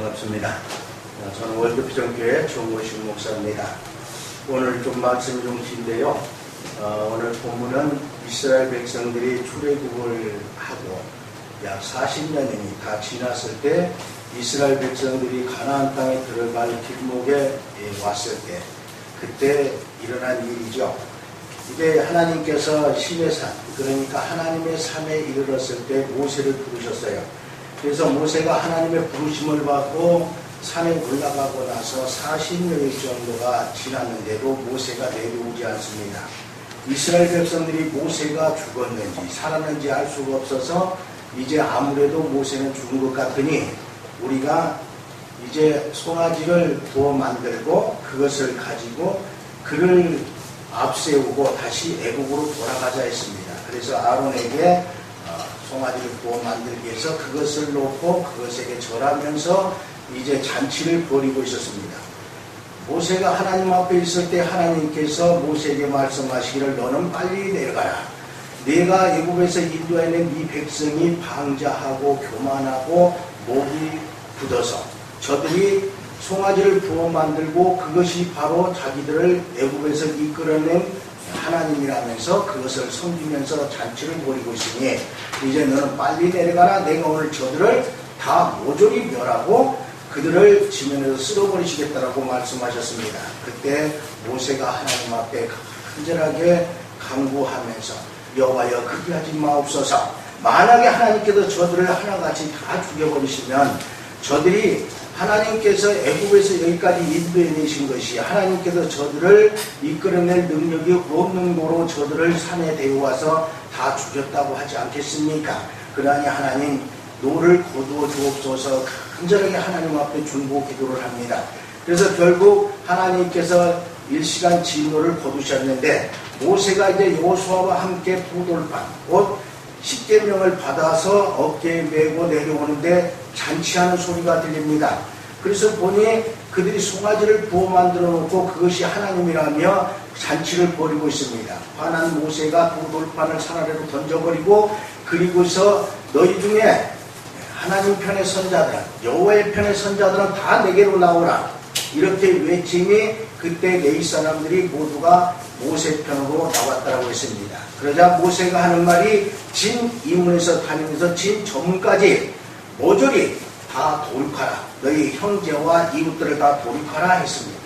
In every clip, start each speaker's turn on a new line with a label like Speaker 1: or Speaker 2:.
Speaker 1: 반갑습니다. 저는 월드비전교회 정모식 목사입니다. 오늘 좀 말씀이 좀 긴데요. 오늘 본문은 이스라엘 백성들이 출애굽을 하고 약 40년이 다 지났을 때 이스라엘 백성들이 가나안 땅에 들어갈 길목에 왔을 때 그때 일어난 일이죠. 이게 하나님께서 신의 산, 그러니까 하나님의 산에 이르렀을 때 모세를 부르셨어요. 그래서 모세가 하나님의 부르심을 받고 산에 올라가고 나서 40여일 정도가 지났는데도 모세가 내려오지 않습니다. 이스라엘 백성들이 모세가 죽었는지 살았는지 알 수가 없어서 이제 아무래도 모세는 죽은 것 같으니 우리가 이제 송아지를 부어 만들고 그것을 가지고 그를 앞세우고 다시 애국으로 돌아가자 했습니다. 그래서 아론에게 송아지를 부어 만들기 위해서 그것을 놓고 그것에게 절하면서 이제 잔치를 벌이고 있었습니다. 모세가 하나님 앞에 있을 때 하나님께서 모세에게 말씀하시기를 너는 빨리 내려가라. 내가 애국에서 인도하는 이 백성이 방자하고 교만하고 목이 굳어서 저들이 송아지를 부어 만들고 그것이 바로 자기들을 애국에서 이끌어낸 하나님이라면서 그것을 섬기면서 잔치를 벌이고 있으니 이제 너는 빨리 내려가라. 내가 오늘 저들을 다 모조리 멸하고 그들을 지면에서 쓸어버리시겠다라고 말씀하셨습니다. 그때 모세가 하나님 앞에 간절하게 간구하면서 여호와여 그리하지 마옵소서. 만약에 하나님께서 저들을 하나같이 다 죽여버리시면 저들이 하나님께서 애국에서 여기까지 인도해내신 것이 하나님께서 저들을 이끌어낼 능력이 없는 도로 저들을 산에 데려와서 다 죽였다고 하지 않겠습니까? 그러니 하나님 노를 거두어 주옵소서. 간절하게 하나님 앞에 중보 기도를 합니다. 그래서 결국 하나님께서 일시간 진노를 거두셨는데 모세가 이제 여호수아와 함께 포도를판 곧 십계명을 받아서 어깨에 메고 내려오는데 잔치하는 소리가 들립니다. 그래서 보니 그들이 송아지를 부어 만들어 놓고 그것이 하나님이라며 잔치를 벌이고 있습니다. 화난 모세가 포도판을 산 아래로 던져버리고 그리고서 너희 중에 하나님 편의 선자들은 여호와의 편의 선자들은 다 내게로 나오라 이렇게 외치니 그때 레위 사람들이 모두가 모세 편으로 나왔다라고 했습니다. 그러자 모세가 하는 말이 진 이문에서 다니면서 진 저문까지 모조리 다 돌이켜라. 너희 형제와 이웃들을 다 돌이켜라 했습니다.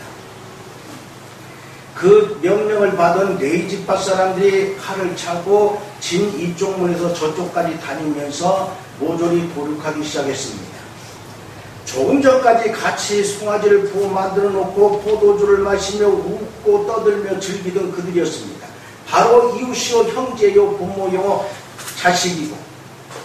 Speaker 1: 그 명령을 받은 레위 지파 사람들이 칼을 차고 진 이쪽 문에서 저쪽까지 다니면서 모조리 돌이키기 시작했습니다. 조금 전까지 같이 송아지를 부어 만들어 놓고 포도주를 마시며 웃고 떠들며 즐기던 그들이었습니다. 바로 이웃이요 형제요 부모요 자식이고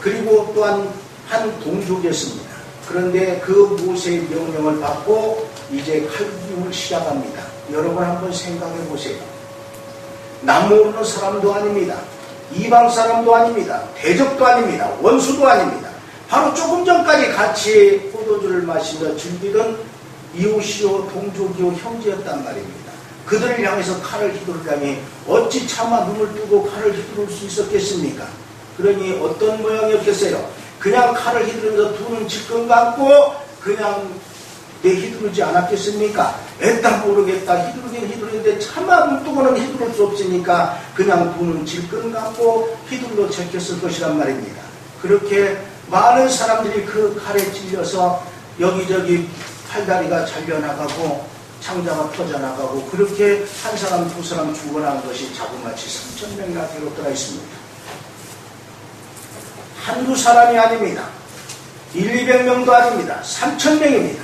Speaker 1: 그리고 또한 한 동족이었습니다. 그런데 그 모세의 명령을 받고 이제 칼국임을 시작합니다. 여러분 한번 생각해 보세요. 남 모르는 사람도 아닙니다. 이방 사람도 아닙니다. 대적도 아닙니다. 원수도 아닙니다. 바로 조금 전까지 같이 포도주를 마시며 즐기던 이웃이요 동족이요 형제였단 말입니다. 그들을 향해서 칼을 휘두르다니 어찌 차마 눈을 뜨고 칼을 휘두를 수 있었겠습니까? 그러니 어떤 모양이었겠어요? 그냥 칼을 휘두르면서 두 눈 질끈 감고 그냥 휘두르지 않았겠습니까? 애딱 모르겠다. 휘두르긴 휘두르는데 차마 눈 뜨고는 휘두를 수 없으니까 그냥 두 눈 질끈 감고 휘둘러 제꼈을 것이란 말입니다. 그렇게 많은 사람들이 그 칼에 찔려서 여기저기 팔다리가 잘려나가고 창자가 터져나가고 그렇게 한 사람 두 사람 죽어난 것이 자그마치 3,000명이나 되었더라 있습니다. 한두 사람이 아닙니다. 1,200명도 아닙니다. 3,000명입니다.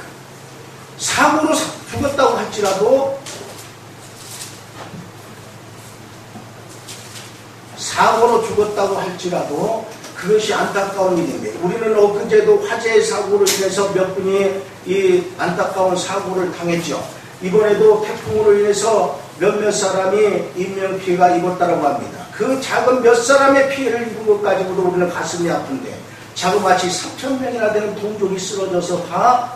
Speaker 1: 사고로 죽었다고 할지라도 그것이 안타까운 일인데 우리는 엊그제도 화재 사고로 인해서 몇 분이 이 안타까운 사고를 당했죠. 이번에도 태풍으로 인해서 몇몇 사람이 인명피해가 입었다고 합니다. 그 작은 몇 사람의 피해를 입은 것 가지고도 우리는 가슴이 아픈데 자그마치 3,000명이나 되는 동족이 쓰러져서 다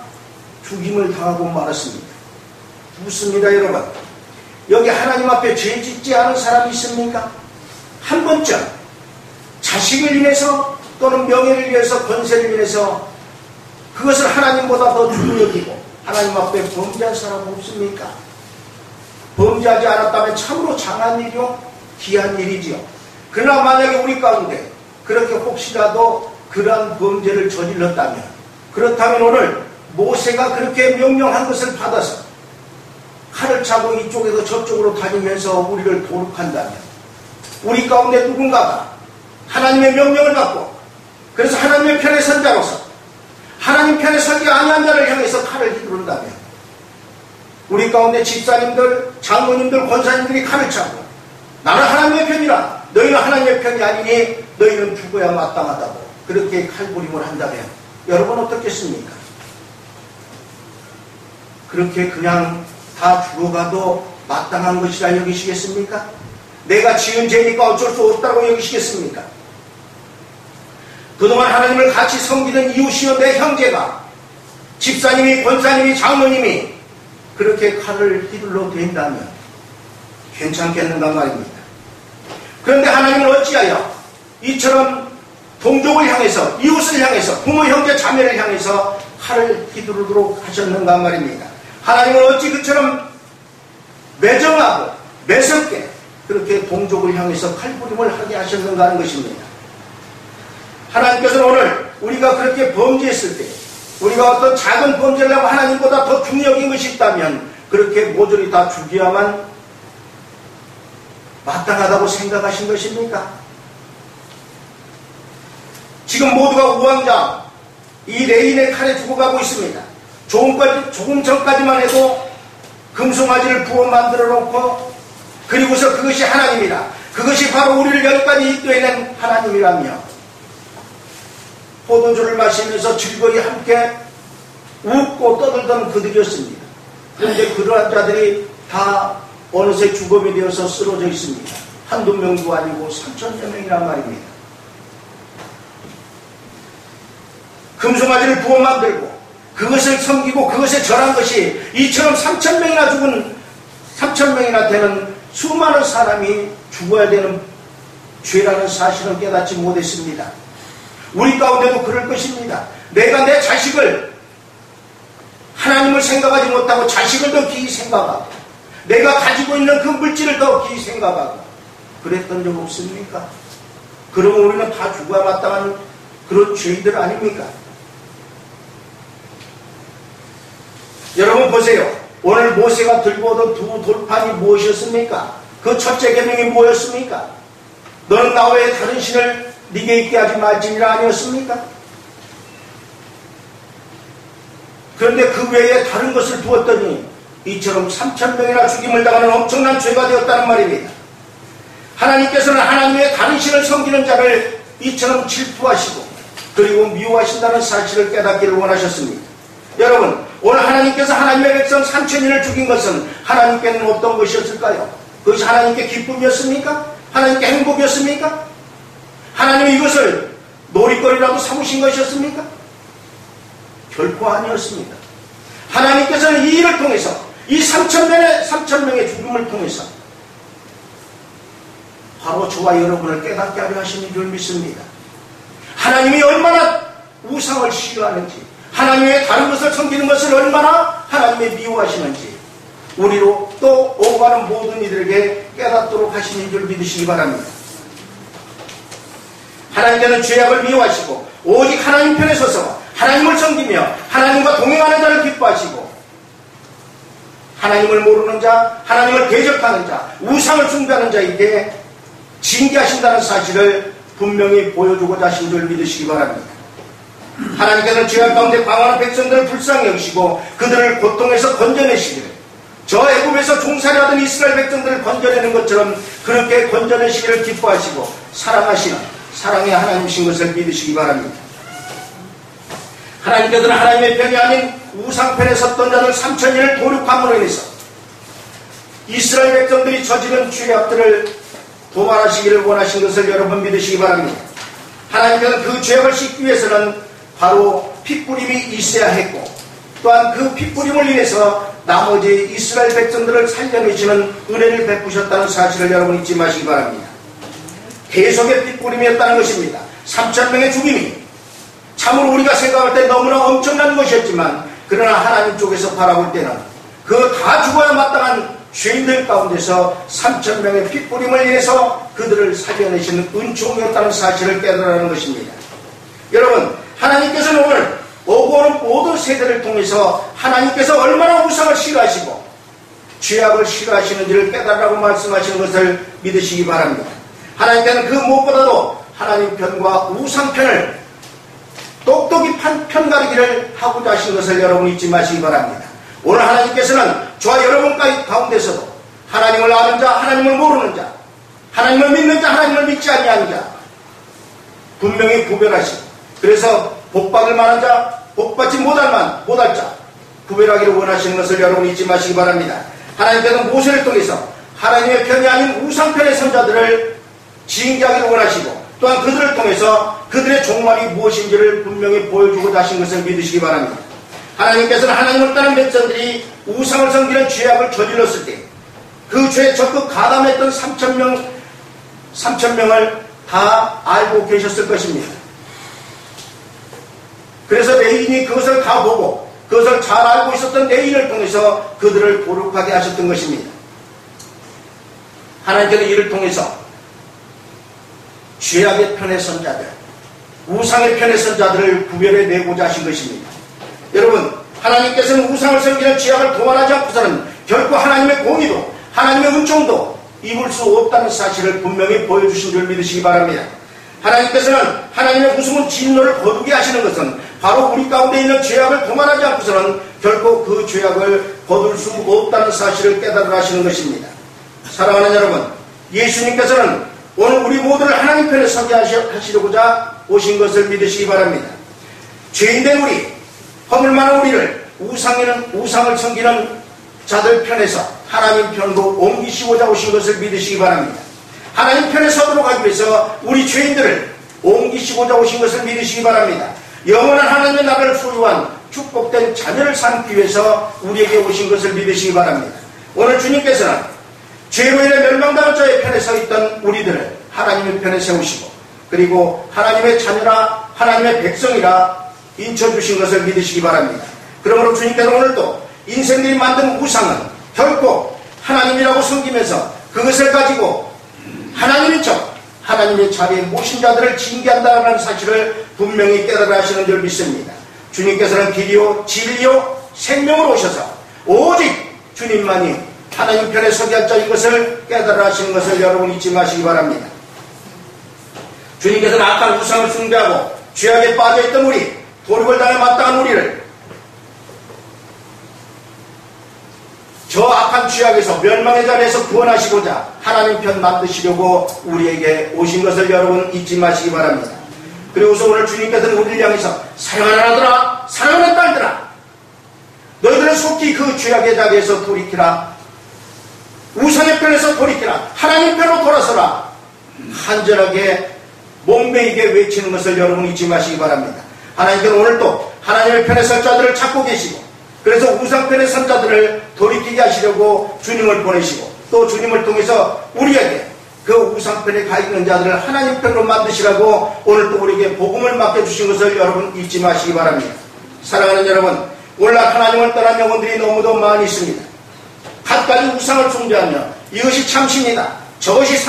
Speaker 1: 죽임을 당하고 말았습니다. 묻습니다 여러분. 여기 하나님 앞에 죄 짓지 않은 사람이 있습니까? 한 번쯤 자식을 인해서 또는 명예를 위해서 권세를 인해서 그것을 하나님보다 더 중히 여기고 하나님 앞에 범죄한 사람 없습니까? 범죄하지 않았다면 참으로 장한 일이요 귀한 일이지요. 그러나 만약에 우리 가운데 그렇게 혹시라도 그러한 범죄를 저질렀다면, 그렇다면 오늘 모세가 그렇게 명령한 것을 받아서 칼을 차고 이쪽에서 저쪽으로 다니면서 우리를 도륙한다면, 우리 가운데 누군가가 하나님의 명령을 받고 그래서 하나님의 편에 선 자로서 하나님 편에 서지 아니한 자를 향해서 칼을 휘두른다면, 우리 가운데 집사님들, 장모님들, 권사님들이 칼을 차고 나는 하나님의 편이라 너희는 하나님의 편이 아니니 너희는 죽어야 마땅하다고 그렇게 칼부림을 한다면 여러분 어떻겠습니까? 그렇게 그냥 다 죽어가도 마땅한 것이라 여기시겠습니까? 내가 지은 죄니까 어쩔 수 없다고 여기시겠습니까? 그동안 하나님을 같이 섬기는 이웃이요 내 형제가, 집사님이, 권사님이, 장모님이 그렇게 칼을 휘둘러 댄다면 괜찮겠는가 말입니다. 그런데 하나님은 어찌하여 이처럼 동족을 향해서, 이웃을 향해서, 부모, 형제, 자매를 향해서 칼을 휘두르도록 하셨는가 말입니다. 하나님은 어찌 그처럼 매정하고 매섭게 그렇게 동족을 향해서 칼부림을 하게 하셨는가 하는 것입니다. 하나님께서는 오늘 우리가 그렇게 범죄했을 때, 우리가 어떤 작은 범죄를 하고 하나님보다 더 중요한 것이 있다면 그렇게 모조리 다 죽여야만 마땅하다고 생각하신 것입니까? 지금 모두가 우왕좌 이 레인의 칼에 죽어가고 있습니다. 조금 전까지만 해도 금송아지를 부어 만들어 놓고 그리고서 그것이 하나님이라, 그것이 바로 우리를 여기까지 이끌어낸 하나님이라며 포도주를 마시면서 즐거이 함께 웃고 떠들던 그들이었습니다. 그런데 그러한 자들이 다 어느새 죽음이 되어서 쓰러져 있습니다. 한두 명도 아니고 3,000여 명이란 말입니다. 금송아지를 부어 만들고 그것을 섬기고 그것에 절한 것이 이처럼 3,000명이나 죽은 3,000명이나 되는 수많은 사람이 죽어야 되는 죄라는 사실을 깨닫지 못했습니다. 우리 가운데도 그럴 것입니다. 내가 내 자식을, 하나님을 생각하지 못하고 자식을 더 기이 생각하고 내가 가지고 있는 그 물질을 더 기이 생각하고 그랬던 적 없습니까? 그러면 우리는 다 죽어야 마땅한 그런 죄인들 아닙니까? 여러분 보세요. 오늘 모세가 들고 오던 두 돌판이 무엇이었습니까? 그 첫째 계명이 뭐였습니까? 너는 나 외에 다른 신을 네게 있게 하지 말지니라 아니었습니까? 그런데 그 외에 다른 것을 두었더니 이처럼 3,000명이나 죽임을 당하는 엄청난 죄가 되었다는 말입니다. 하나님께서는 하나님의 다른 신을 섬기는 자를 이처럼 질투하시고 그리고 미워하신다는 사실을 깨닫기를 원하셨습니다. 여러분, 오늘 하나님께서 하나님의 백성 3,000인을 죽인 것은 하나님께는 어떤 것이었을까요? 그것이 하나님께 기쁨이었습니까? 하나님께 행복이었습니까? 하나님이 이것을 놀이거리라도 삼으신 것이었습니까? 결코 아니었습니다. 하나님께서는 이 일을 통해서, 이 3,000명의 죽음을 통해서 바로 저와 여러분을 깨닫게 하려 하시는 줄 믿습니다. 하나님이 얼마나 우상을 싫어하는지, 하나님의 다른 것을 섬기는 것을 얼마나 하나님이 미워하시는지 우리로 또 오가는 모든 이들에게 깨닫도록 하시는 줄 믿으시기 바랍니다. 하나님께는 죄악을 미워하시고 오직 하나님 편에 서서 하나님을 섬기며 하나님과 동행하는 자를 기뻐하시고 하나님을 모르는 자, 하나님을 대적하는 자, 우상을 숭배하는 자에게 징계하신다는 사실을 분명히 보여주고자 하신 줄 믿으시기 바랍니다. 하나님께서는 죄악 가운데 방황하는 백성들을 불쌍히 여기시고 그들을 고통에서 건져내시기를, 저 애굽에서 종살이하던 이스라엘 백성들을 건져내는 것처럼 그렇게 건져내시기를 기뻐하시고 사랑하시는 사랑의 하나님이신 것을 믿으시기 바랍니다. 하나님께서는 하나님의 편이 아닌 우상편에 섰던 자들 3,000인을 도륙함으로 인해서 이스라엘 백성들이 저지른 죄악들을 도말하시기를 원하신 것을 여러분 믿으시기 바랍니다. 하나님께서는 그 죄악을 씻기 위해서는 바로 핏부림이 있어야 했고 또한 그 핏부림을 인해서 나머지 이스라엘 백성들을 살려내시는 은혜를 베푸셨다는 사실을 여러분 잊지 마시기 바랍니다. 계속의 핏부림이었다는 것입니다. 3,000명의 죽임이 참으로 우리가 생각할 때 너무나 엄청난 것이었지만, 그러나 하나님 쪽에서 바라볼 때는 그 다 죽어야 마땅한 죄인들 가운데서 3,000명의 핏부림을 인해서 그들을 살려내시는 은총이었다는 사실을 깨달아는 것입니다. 여러분, 하나님께서는 오늘 오고 오는 모든 세대를 통해서 하나님께서 얼마나 우상을 싫어하시고 죄악을 싫어하시는지를 깨달으라고 말씀하시는 것을 믿으시기 바랍니다. 하나님께서는 그 무엇보다도 하나님 편과 우상 편을 똑똑히 편가르기를 하고자 하신 것을 여러분 잊지 마시기 바랍니다. 오늘 하나님께서는 저와 여러분 가운데서도 하나님을 아는 자, 하나님을 모르는 자, 하나님을 믿는 자, 하나님을 믿지 아니하는 자 분명히 구별하시고, 그래서 복받을 만한 자, 복받지 못할 자 구별하기를 원하시는 것을 여러분 잊지 마시기 바랍니다. 하나님께서는 모세를 통해서 하나님의 편이 아닌 우상 편의 선자들을 징계하기를 원하시고, 또한 그들을 통해서 그들의 종말이 무엇인지를 분명히 보여주고자 하신 것을 믿으시기 바랍니다. 하나님께서는 하나님을 따른 백성들이 우상을 섬기는 죄악을 저질렀을 때 그 죄에 적극 가담했던 3,000명을 다 알고 계셨을 것입니다. 그래서 레인이 그것을 다 보고 그것을 잘 알고 있었던 레인을 통해서 그들을 거룩하게 하셨던 것입니다. 하나님께서는 이를 통해서 죄악의 편에 선 자들, 우상의 편에 선 자들을 구별해내고자 하신 것입니다. 여러분, 하나님께서는 우상을 섬기는 죄악을 도말하지 않고서는 결코 하나님의 공의도 하나님의 은총도 입을 수 없다는 사실을 분명히 보여주신 줄 믿으시기 바랍니다. 하나님께서는 하나님의 무서운 진노를 거두게 하시는 것은 바로 우리 가운데 있는 죄악을 도말하지 않고서는 결코 그 죄악을 거둘 수 없다는 사실을 깨달으라 하시는 것입니다. 사랑하는 여러분, 예수님께서는 오늘 우리 모두를 하나님 편에 서게 하시려고자 오신 것을 믿으시기 바랍니다. 죄인된 우리, 허물 많은 우리를 우상을 섬기는 자들 편에서 하나님 편으로 옮기시고자 오신 것을 믿으시기 바랍니다. 하나님 편에 서도록 하기 위해서 우리 죄인들을 옮기시고자 오신 것을 믿으시기 바랍니다. 영원한 하나님의 나라를 소유한 축복된 자녀를 삼기 위해서 우리에게 오신 것을 믿으시기 바랍니다. 오늘 주님께서는 죄로 인해 멸망당한 자의 편에 서 있던 우리들을 하나님의 편에 세우시고, 그리고 하나님의 자녀라 하나님의 백성이라 인쳐주신 것을 믿으시기 바랍니다. 그러므로 주님께서 오늘도 인생들이 만든 우상은 결코 하나님이라고 섬기면서 그것을 가지고 하나님인 척 하나님의 자리에 모신 자들을 징계한다는 사실을 분명히 깨달아 하시는 줄 믿습니다. 주님께서는 길이요 진리요 생명으로 오셔서 오직 주님만이 하나님 편에 서게 할 자인 것을 깨달아 하시는 것을 여러분 잊지 마시기 바랍니다. 주님께서는 악한 우상을 숭배하고 죄악에 빠져있던 우리, 도륙을 당해 마땅한 우리를 저 악한 죄악에서 멸망의 자리에서 구원하시고자 하나님 편 만드시려고 우리에게 오신 것을 여러분 잊지 마시기 바랍니다. 그리고서 오늘 주님께서는 우리를 향해서 사랑하는 아들아, 사랑하는 딸들아, 너희들은 속히 그 죄악의 자리에서 돌이키라, 우상의 편에서 돌이키라, 하나님 편으로 돌아서라, 간절하게 몸매이게 외치는 것을 여러분 잊지 마시기 바랍니다. 하나님께서는 오늘도 하나님의 편에 설 자들을 찾고 계시고, 그래서 우상편의 선 자들을 돌이키게 하시려고 주님을 보내시고, 또 주님을 통해서 우리에게 그 우상편에 가 있는 자들을 하나님 편으로 만드시라고 오늘 또 우리에게 복음을 맡겨주신 것을 여러분 잊지 마시기 바랍니다. 사랑하는 여러분, 오늘날 하나님을 떠난 영혼들이 너무도 많이 있습니다. 갖가지 우상을 숭배하며 이것이 참신이다, 저것이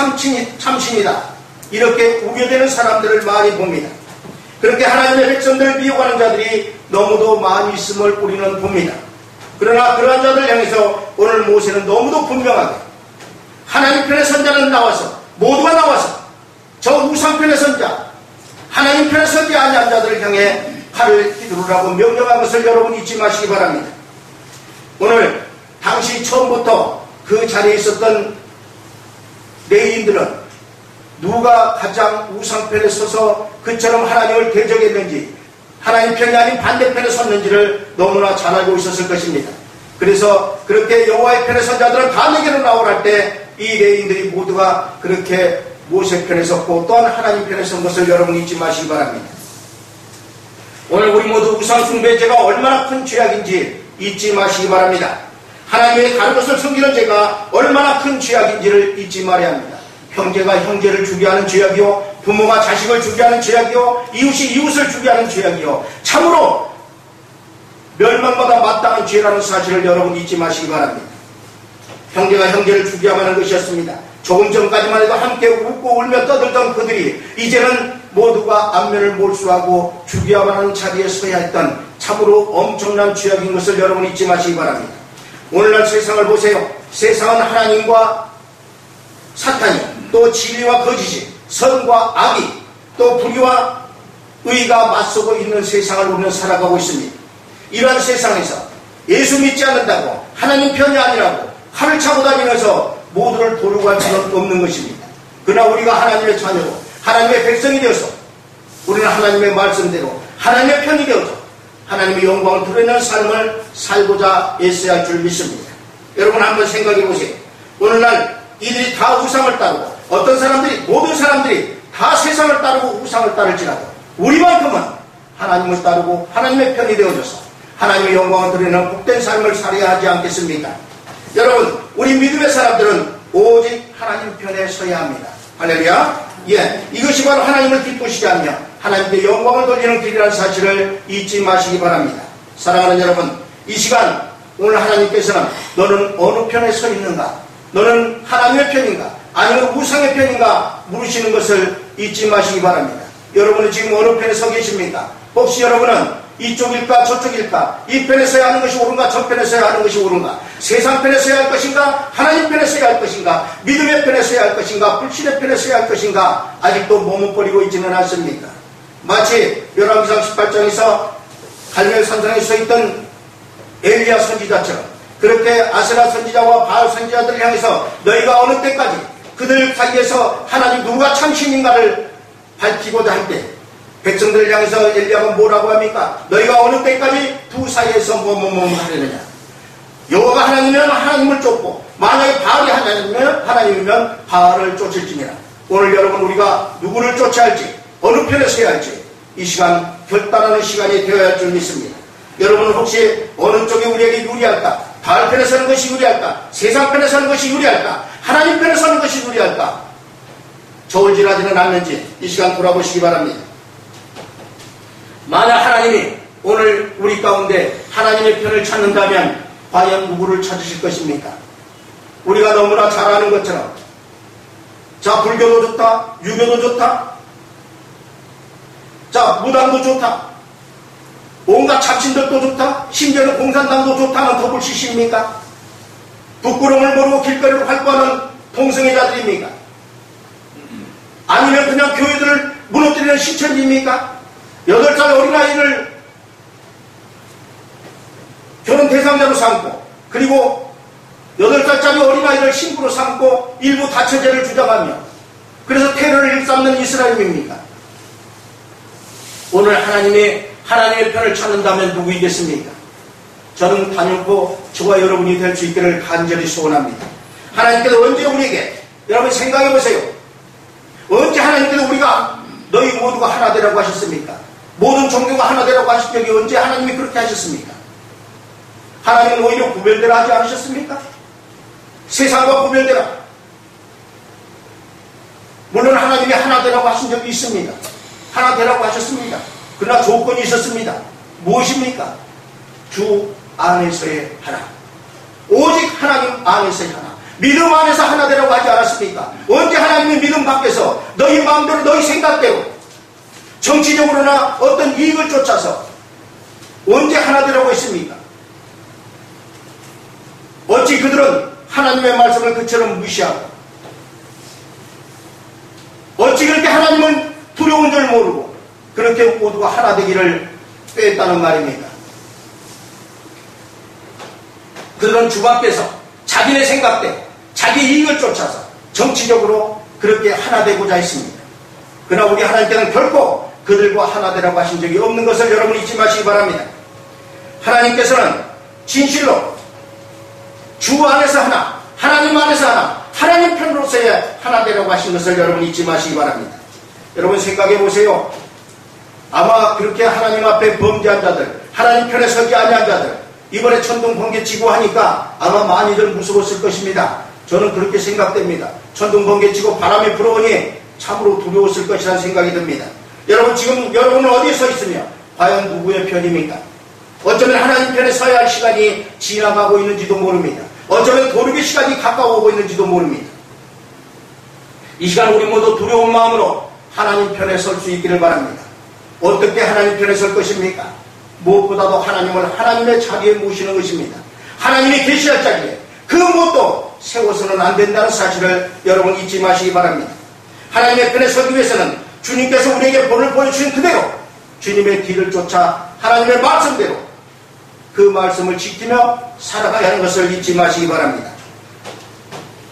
Speaker 1: 참신이다, 이렇게 우겨대는 사람들을 많이 봅니다. 그렇게 하나님의 백성들을 미워하는 자들이 너무도 많이 있음을 우리는 봅니다. 그러나 그러한 자들 향해서 오늘 모세는 너무도 분명하게 하나님 편에 선 자는 나와서, 모두가 나와서 저 우상 편에 선 자, 하나님 편에 서지 아니한 자들을 향해 칼을 휘두르라고 명령한 것을 여러분 잊지 마시기 바랍니다. 오늘 당시 처음부터 그 자리에 있었던 레위인들은 누가 가장 우상편에 서서 그처럼 하나님을 대적했는지, 하나님 편이 아닌 반대편에 섰는지를 너무나 잘 알고 있었을 것입니다. 그래서 그렇게 여호와의 편에 선 자들은 다 내게로 나오라 할 때 이 레위인들이 모두가 그렇게 모세 편에 섰고 또한 하나님 편에 선 것을 여러분 잊지 마시기 바랍니다. 오늘 우리 모두 우상 숭배의 죄가 얼마나 큰 죄악인지 잊지 마시기 바랍니다. 하나님의 다른 것을 섬기는 죄가 얼마나 큰 죄악인지를 잊지 말아야 합니다. 형제가 형제를 죽게 하는 죄악이요, 부모가 자식을 죽게 하는 죄악이요 이웃이 이웃을 죽게 하는 죄악이요 참으로 멸망마다 마땅한 죄라는 사실을 여러분 잊지 마시기 바랍니다. 형제가 형제를 죽이야만 하는 것이었습니다. 조금 전까지만 해도 함께 웃고 울며 떠들던 그들이 이제는 모두가 안면을 몰수하고 죽여야만 하는 자리에 서야 했던 참으로 엄청난 죄악인 것을 여러분 잊지 마시기 바랍니다. 오늘날 세상을 보세요. 세상은 하나님과 사탄이, 또 진리와 거짓이, 선과 악이, 또 불의와 의가 맞서고 있는 세상을 우리는 살아가고 있습니다. 이러한 세상에서 예수 믿지 않는다고 하나님 편이 아니라고 칼을 차고 다니면서 모두를 도르고 할 수는 없는 것입니다. 그러나 우리가 하나님의 자녀로 하나님의 백성이 되어서 우리는 하나님의 말씀대로 하나님의 편이 되어서 하나님의 영광을 드러내는 삶을 살고자 애써야 할 줄 믿습니다. 여러분 한번 생각해 보세요. 오늘날 이들이 다 우상을 따르고 어떤 사람들이 모든 사람들이 다 세상을 따르고 우상을 따를지라도 우리만큼은 하나님을 따르고 하나님의 편이 되어져서 하나님의 영광을 드러내는 복된 삶을 살아야 하지 않겠습니까? 여러분 우리 믿음의 사람들은 오직 하나님 편에 서야 합니다. 할렐루야. 이것이 바로 하나님을 기쁘시게 하며 하나님께 영광을 돌리는 길이라는 사실을 잊지 마시기 바랍니다. 사랑하는 여러분, 이 시간 오늘 하나님께서는 너는 어느 편에 서 있는가? 너는 하나님의 편인가? 아니면 우상의 편인가? 물으시는 것을 잊지 마시기 바랍니다. 여러분은 지금 어느 편에 서 계십니까? 혹시 여러분은 이쪽일까 저쪽일까? 이 편에 서야 하는 것이 옳은가? 저 편에 서야 하는 것이 옳은가? 세상 편에 서야 할 것인가? 하나님 편에 서야 할 것인가? 믿음의 편에 서야 할 것인가? 불신의 편에 서야 할 것인가? 아직도 머뭇거리고 있지는 않습니까? 마치 열왕기상 18장에서 갈멜산상에 서 있던 엘리야 선지자처럼 그렇게 아세라 선지자와 바알 선지자들을 향해서 너희가 어느 때까지 그들 사이에서 하나님 누가 참신인가를 밝히고자 할 때 백성들을 향해서 엘리야가 뭐라고 합니까? 너희가 어느 때까지 두 사이에서 뭐뭐뭐 하려느냐? 여호와가 하나님이면 하나님을 쫓고 만약에 바알이 하나님이면 바알을 쫓을지니라. 오늘 여러분 우리가 누구를 쫓아야 할지 어느 편에 서야 할지 이 시간 결단하는 시간이 되어야 할 줄 믿습니다. 여러분 혹시 어느 쪽이 우리에게 유리할까? 바알 편에 서는 것이 유리할까? 세상 편에 서는 것이 유리할까? 하나님 편에 서는 것이 유리할까? 저울질하지는 않는지 이 시간 돌아보시기 바랍니다. 만약 하나님이 오늘 우리 가운데 하나님의 편을 찾는다면 과연 누구를 찾으실 것입니까? 우리가 너무나 잘 아는 것처럼 자 불교도 좋다, 유교도 좋다, 자 무당도 좋다, 온갖 잡신들도 좋다, 심지어는 공산당도 좋다는 더불시십니까? 부끄러움을 모르고 길거리로 활보하는 동성애자들입니까? 아니면 그냥 교회들을 무너뜨리는 신천지입니까? 8살 어린아이를 결혼 대상자로 삼고 그리고 8살짜리 어린아이를 신부로 삼고 일부 다처제를 주장하며 그래서 테러를 일삼는 이스라엘입니까? 오늘 하나님의 편을 찾는다면 누구이겠습니까? 저는 단연코 저와 여러분이 될 수 있기를 간절히 소원합니다. 하나님께서 언제 우리에게 여러분 생각해 보세요. 언제 하나님께서 우리가 너희 모두가 하나 되라고 하셨습니까? 모든 종교가 하나 되라고 하신 적이 언제 하나님이 그렇게 하셨습니까? 하나님은 오히려 구별되라 하지 않으셨습니까? 세상과 구별되라. 물론 하나님이 하나 되라고 하신 적이 있습니다. 하나 되라고 하셨습니다. 그러나 조건이 있었습니다. 무엇입니까? 주 안에서의 하나. 오직 하나님 안에서의 하나. 믿음 안에서 하나 되라고 하지 않았습니까? 언제 하나님이 믿음 밖에서 너희 마음대로 너희 생각대로 정치적으로나 어떤 이익을 쫓아서 언제 하나 되라고 했습니까? 어찌 그들은 하나님의 말씀을 그처럼 무시하고 어찌 그렇게 하나님은 두려운 줄 모르고 그렇게 모두가 하나 되기를 꾀했다는 말입니까? 그들은 주 밖에서 자기네 생각대로 자기 이익을 쫓아서 정치적으로 그렇게 하나 되고자 했습니다. 그러나 우리 하나님께서는 결코 그들과 하나 되라고 하신 적이 없는 것을 여러분 잊지 마시기 바랍니다. 하나님께서는 진실로 주 안에서 하나, 하나님 안에서 하나, 하나님 편으로서의 하나 되라고 하신 것을 여러분 잊지 마시기 바랍니다. 여러분 생각해 보세요. 아마 그렇게 하나님 앞에 범죄한 자들, 하나님 편에 서지 아니한 자들, 이번에 천둥 번개 치고 하니까 아마 많이들 무서웠을 것입니다. 저는 그렇게 생각됩니다. 천둥 번개 치고 바람이 불어오니 참으로 두려웠을 것이라는 생각이 듭니다. 여러분, 지금 여러분은 어디에 서 있으며 과연 누구의 편입니까? 어쩌면 하나님 편에 서야 할 시간이 지나가고 있는지도 모릅니다. 어쩌면 도륙의 시간이 가까워오고 있는지도 모릅니다. 이 시간 우리 모두 두려운 마음으로 하나님 편에 설 수 있기를 바랍니다. 어떻게 하나님 편에 설 것입니까? 무엇보다도 하나님을 하나님의 자리에 모시는 것입니다. 하나님이 계시할 자리에 그 무엇도 세워서는 안 된다는 사실을 여러분 잊지 마시기 바랍니다. 하나님의 편에 서기 위해서는 주님께서 우리에게 본을 보여주신 그대로 주님의 길을 쫓아 하나님의 말씀대로 그 말씀을 지키며 살아가야 하는 것을 잊지 마시기 바랍니다.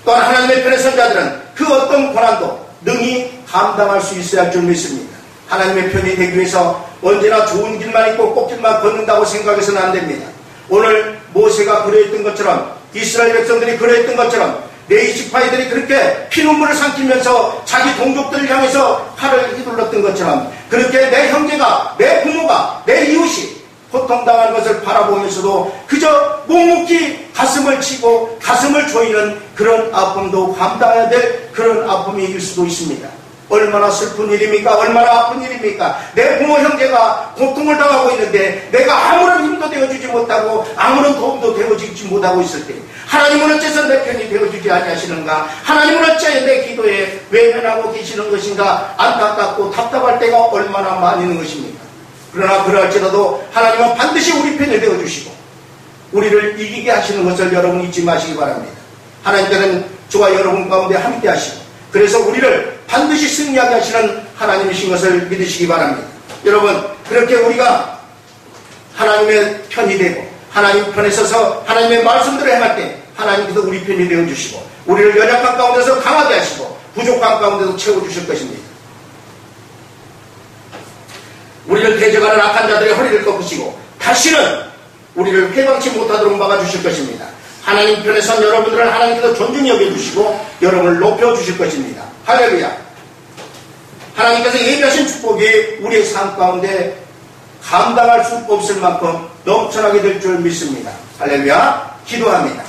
Speaker 1: 또한 하나님의 편에 선 자들은 그 어떤 고난도 능히 감당할 수 있어야 할 줄 믿습니다. 하나님의 편이 되기 위해서 언제나 좋은 길만 있고 꽃길만 걷는다고 생각해서는 안 됩니다. 오늘 모세가 그려했던 것처럼, 이스라엘 백성들이 그려했던 것처럼, 내 이집파이들이 그렇게 피눈물을 삼키면서 자기 동족들을 향해서 칼을 휘둘렀던 것처럼, 그렇게 내 형제가, 내 부모가, 내 이웃이 고통당하는 것을 바라보면서도 그저 묵묵히 가슴을 치고 가슴을 조이는 그런 아픔도 감당해야 될 그런 아픔일 수도 있습니다. 얼마나 슬픈 일입니까? 얼마나 아픈 일입니까? 내 부모 형제가 고통을 당하고 있는데 내가 아무런 힘도 되어주지 못하고 아무런 도움도 되어주지 못하고 있을 때 하나님은 어째서 내 편이 되어주지 아니하시는가? 하나님은 어째 내 기도에 외면하고 계시는 것인가? 안타깝고 답답할 때가 얼마나 많이 있는 것입니까? 그러나 그럴지라도 하나님은 반드시 우리 편이 되어주시고 우리를 이기게 하시는 것을 여러분 잊지 마시기 바랍니다. 하나님께서는 저와 여러분 가운데 함께 하시고 그래서 우리를 반드시 승리하게 하시는 하나님이신 것을 믿으시기 바랍니다. 여러분, 그렇게 우리가 하나님의 편이 되고 하나님 편에 서서 하나님의 말씀대로 행할 때 하나님께서 우리 편이 되어주시고 우리를 연약한 가운데서 강하게 하시고 부족한 가운데서 채워주실 것입니다. 우리를 대적하는 악한 자들의 허리를 꺾으시고 다시는 우리를 회방치 못하도록 막아주실 것입니다. 하나님 편에 선 여러분들을 하나님께서 존중히 여겨주시고 여러분을 높여주실 것입니다. 할렐루야. 하나님께서 예비하신 축복이 우리의 삶 가운데 감당할 수 없을 만큼 넘쳐나게 될 줄 믿습니다. 할렐루야. 기도합니다.